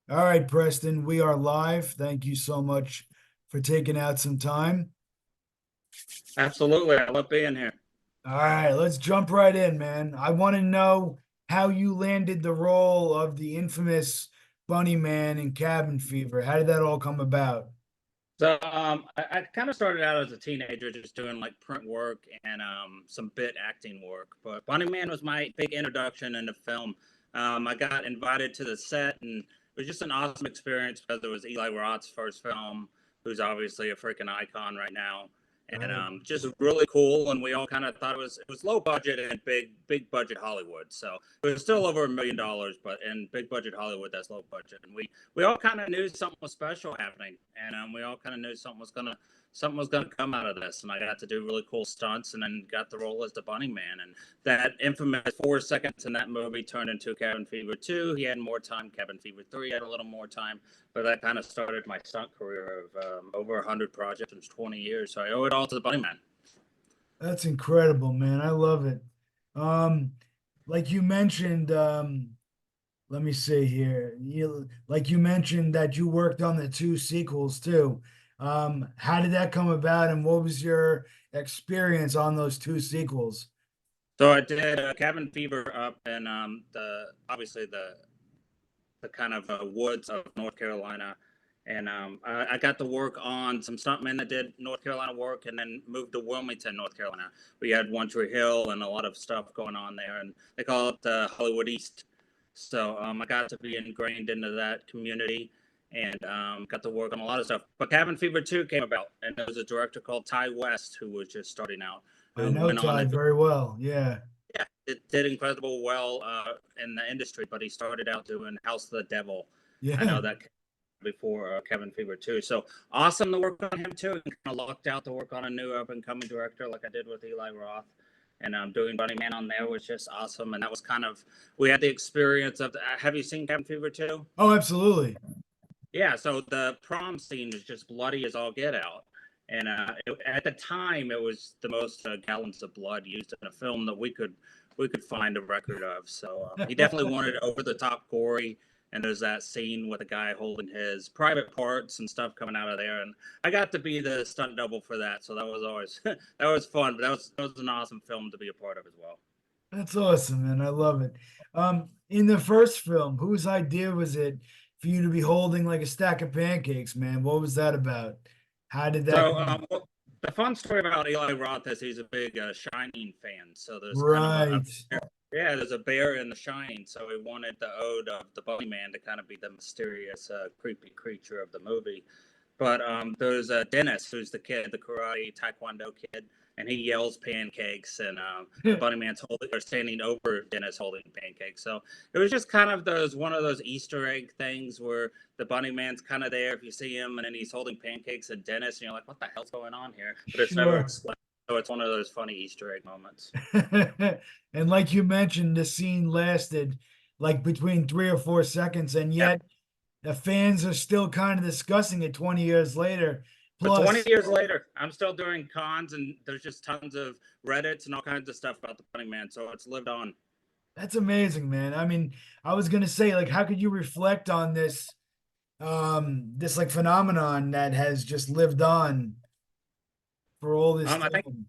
All right, Preston, we are live. Thank you so much for taking out some time. Absolutely. I love being here. All right, let's jump right in, man. I want to know how you landed the role of the infamous Bunny Man in Cabin Fever. How did that all come about? So I kind of started out as a teenager just doing like print work and some bit acting work. But Bunny Man was my big introduction into film. I got invited to the set, and it was just an awesome experience because it was Eli Roth's first film, who's obviously a freaking icon right now, and Right. just really cool. And we all kind of thought it was low budget and big budget Hollywood. So it was still over $1 million, but in big budget Hollywood, that's low budget. And we all kind of knew something was special happening, and we all kind of knew something was gonna come out of this. And I got to do really cool stunts, and then got the role as the Bunny Man. And that infamous 4 seconds in that movie turned into Cabin Fever 2. He had more time. Cabin Fever 3 had a little more time, but that kind of started my stunt career of over 100 projects in 20 years. So I owe it all to the Bunny Man. That's incredible, man. I love it. Um, like you mentioned, let me see here. Like you mentioned that you worked on the two sequels too. How did that come about, and what was your experience on those two sequels? So I did Cabin Fever up in the obviously the kind of woods of North Carolina. And I got to work on some stuntmen that did North Carolina work, and then moved to Wilmington, North Carolina. We had One Tree Hill and a lot of stuff going on there, and they call it Hollywood East. So I got to be ingrained into that community, and got to work on a lot of stuff. But Cabin Fever 2 came about, and there was a director called Ty West who was just starting out, I who know went on Ty and very well. Yeah. yeah, it did incredible well in the industry, but he started out doing House of the Devil. I Yeah. know that before Cabin Fever 2. So awesome to work on him too, and kind of locked out to work on a new up and coming director like I did with Eli Roth. And doing Bunny Man on there was just awesome. And that was kind of, we had the experience of, have you seen Cabin Fever 2? Oh, absolutely. Yeah, so the prom scene is just bloody as all get out. And at the time, it was the most gallons of blood used in a film that we could find a record of. So he definitely wanted over the top gory. And there's that scene with a guy holding his private parts and stuff coming out of there. And I got to be the stunt double for that, so that was always that was fun. But that was an awesome film to be a part of as well. That's awesome, man. I love it. In the first film, whose idea was it for you to be holding like a stack of pancakes, man? What was that about? How did that So, come? well, the fun story about Eli Roth is he's a big Shining fan. So there's kind of Right. yeah, there's a bear in The Shining. So he wanted the ode of the Bunny Man to kind of be the mysterious, creepy creature of the movie. But there's Dennis, who's the kid, the karate taekwondo kid, and he yells pancakes, and the bunny man's holding or standing over Dennis holding pancakes. So it was just kind of those one of those Easter egg things where the bunny man's kind of there if you see him, and then he's holding pancakes at Dennis, and you're like, what the hell's going on here? But it's never Sure. explained. So it's one of those funny Easter egg moments. And like you mentioned, the scene lasted like between 3 or 4 seconds, and Yeah. yet the fans are still kind of discussing it 20 years later. But 20 Plus, years later, I'm still doing cons, and there's just tons of Reddits and all kinds of stuff about the Bunny Man. So it's lived on. that's amazing, man. I mean, I was gonna say, like, how could you reflect on this like phenomenon that has just lived on for all this I think time?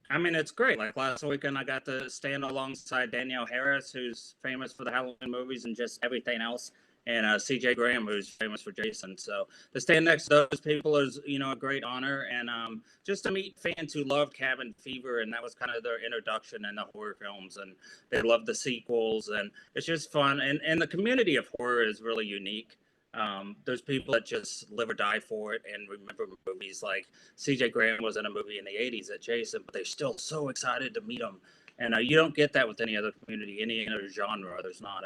I mean, it's great. Like last weekend, I got to stand alongside Danielle Harris, who's famous for the Halloween movies and just everything else, and CJ Graham, who's famous for Jason. So to stand next to those people is, a great honor. And just to meet fans who love Cabin Fever, and that was kind of their introduction into horror films, and they love the sequels, and it's just fun. And the community of horror is really unique. There's people that just live or die for it and remember movies like CJ Graham was in a movie in the 80s at Jason, but they're still so excited to meet him. And you don't get that with any other community, any other genre. There's not,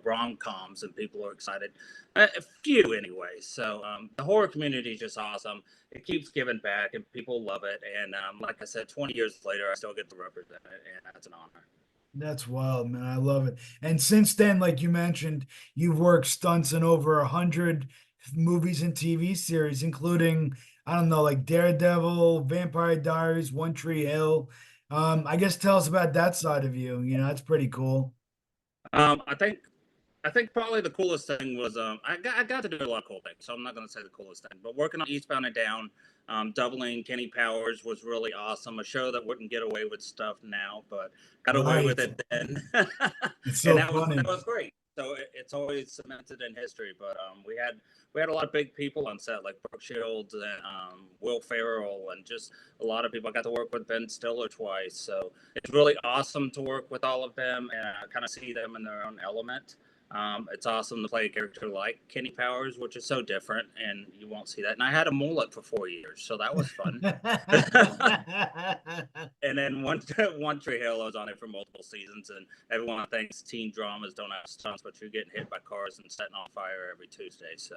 rom coms and people are excited. A few, anyway. So the horror community is just awesome. It keeps giving back and people love it. And like I said, 20 years later, I still get to represent it, and that's an honor. That's wild, man. I love it. And since then, like you mentioned, you've worked stunts in over 100 movies and TV series, including, I don't know, like Daredevil, Vampire Diaries, One Tree Hill. I guess tell us about that side of you. That's pretty cool. I think I think probably the coolest thing was I got to do a lot of cool things, so I'm not going to say the coolest thing, but working on Eastbound and Down, doubling Kenny Powers was really awesome. A show that wouldn't get away with stuff now, but got away with Right. it then, It's and so that funny. was great. So it's always cemented in history. But we had a lot of big people on set, like Brooke Shields and Will Ferrell, and just a lot of people. I got to work with Ben Stiller twice, so it's really awesome to work with all of them and kind of see them in their own element. It's awesome to play a character like Kenny Powers, which is so different, and you won't see that. And I had a mullet for 4 years, so that was fun. And then One Tree Hill was on it for multiple seasons, and everyone thinks teen dramas don't have stunts, but you're getting hit by cars and setting on fire every Tuesday. So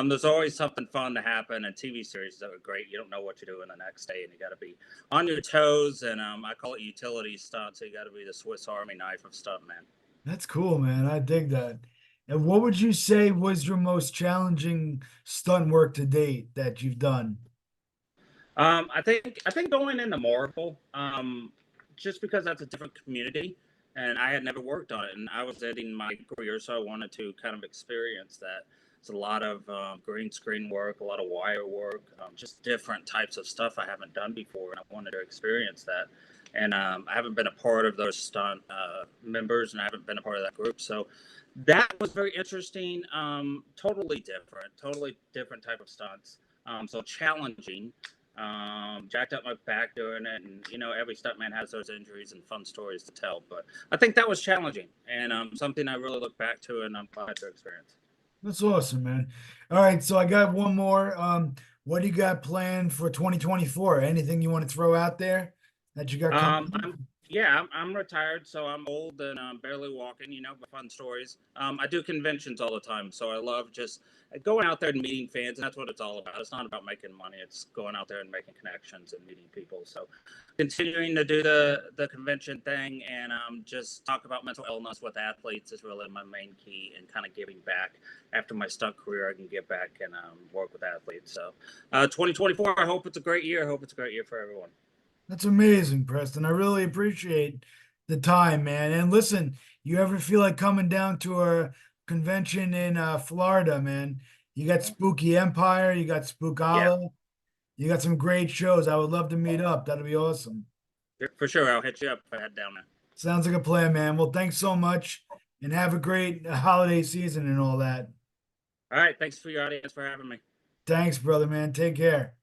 there's always something fun to happen, and TV series that are great. You don't know what you're doing the next day, and you got to be on your toes. And I call it utility stunts. So you got to be the Swiss Army knife of stuntman. That's cool, man. I dig that. And what would you say was your most challenging stunt work to date that you've done? I think going into Marvel, just because that's a different community, and I had never worked on it, and I was ending my career, so I wanted to kind of experience that. It's a lot of green screen work, a lot of wire work, just different types of stuff I haven't done before, and I wanted to experience that. And I haven't been a part of those stunt members, and I haven't been a part of that group, so that was very interesting. Totally different type of stunts. So challenging, jacked up my back doing it, and every stuntman has those injuries and fun stories to tell. But I think that was challenging and something I really look back to, and I'm glad to experience. That's awesome, man. All right, so I got one more. What do you got planned for 2024? Anything you want to throw out there that you got coming? I'm yeah, I'm retired, so I'm old and barely walking. But fun stories. I do conventions all the time, so I love just going out there and meeting fans, and that's what it's all about. It's not about making money; it's going out there and making connections and meeting people. So, continuing to do the convention thing and just talk about mental illness with athletes is really my main key, and kind of giving back after my stunt career. I can get back and work with athletes. So, 2024. I hope it's a great year. I hope it's a great year for everyone. That's amazing, Preston. I really appreciate the time, man. And listen, you ever feel like coming down to a convention in Florida, man? You got Spooky Empire, you got Yeah. Spookala, you got some great shows. I would love to meet up. That'd be awesome. For sure, I'll hit you up if I head down there. Sounds like a plan, man. Well, thanks so much and have a great holiday season and all that. All right, thanks for your audience for having me. Thanks, brother, man. Take care.